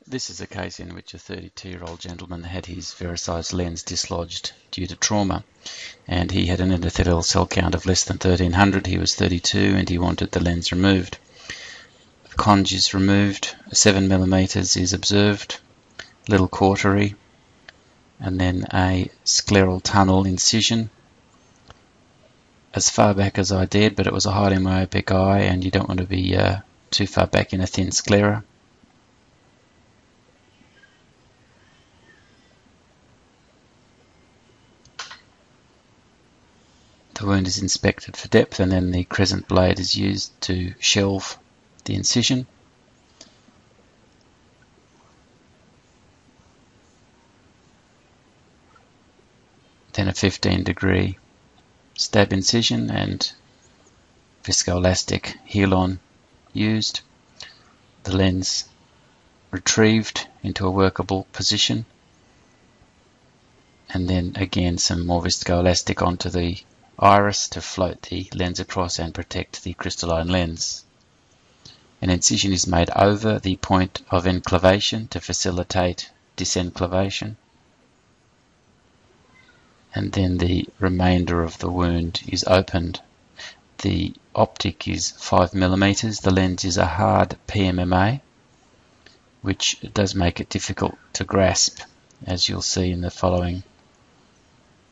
This is a case in which a 32-year-old gentleman had his Verisyse lens dislodged due to trauma, and he had an endothelial cell count of less than 1300. He was 32 and he wanted the lens removed. The conj is removed, 7mm is observed, little cautery, and then a scleral tunnel incision as far back as I dared, but it was a highly myopic eye and you don't want to be too far back in a thin sclera. The wound is inspected for depth and then the crescent blade is used to shelve the incision. Then a 15-degree stab incision and viscoelastic heel-on used. The lens retrieved into a workable position, and then again some more viscoelastic onto the iris to float the lens across and protect the crystalline lens. An incision is made over the point of enclavation to facilitate disenclavation, and then the remainder of the wound is opened. The optic is 5mm. The lens is a hard PMMA, which does make it difficult to grasp, as you'll see in the following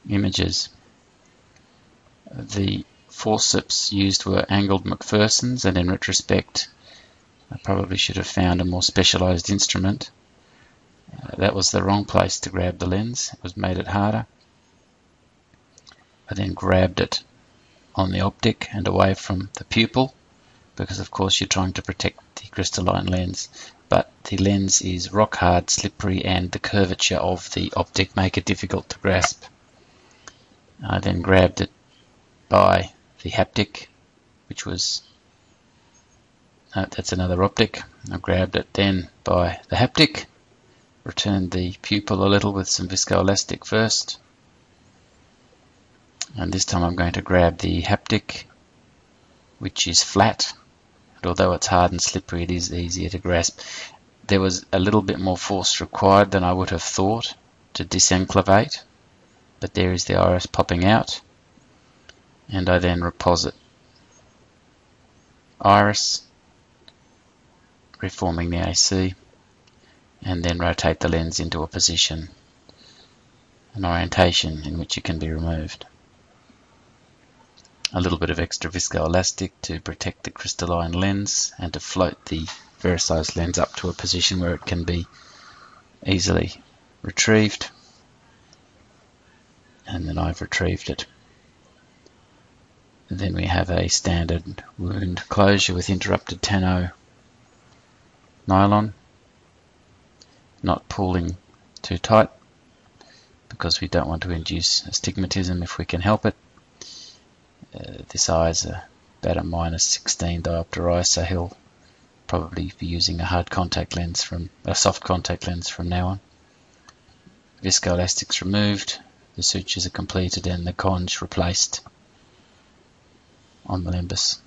images. The forceps used were angled McPherson's, and in retrospect I probably should have found a more specialised instrument. That was the wrong place to grab the lens. It was made it harder. I then grabbed it on the optic and away from the pupil, because of course you're trying to protect the crystalline lens, but the lens is rock hard, slippery, and the curvature of the optic make it difficult to grasp. I then grabbed it by the haptic, which was, no, that's another optic. I grabbed it then by the haptic, returned the pupil a little with some viscoelastic first, and this time I'm going to grab the haptic, which is flat, and although it's hard and slippery, it is easier to grasp. There was a little bit more force required than I would have thought to disenclavate, but there is the iris popping out, and I then reposit iris, reforming the AC, and then rotate the lens into a position, an orientation in which it can be removed. A little bit of extra viscoelastic to protect the crystalline lens and to float the Verisyse lens up to a position where it can be easily retrieved, and then I've retrieved it. And then we have a standard wound closure with interrupted tanno nylon, not pulling too tight because we don't want to induce astigmatism if we can help it. This eye is about a -16 diopter eye, so he'll probably be using a hard contact lens a soft contact lens from now on. Viscoelastics removed, the sutures are completed, and the conj replaced on the limbus.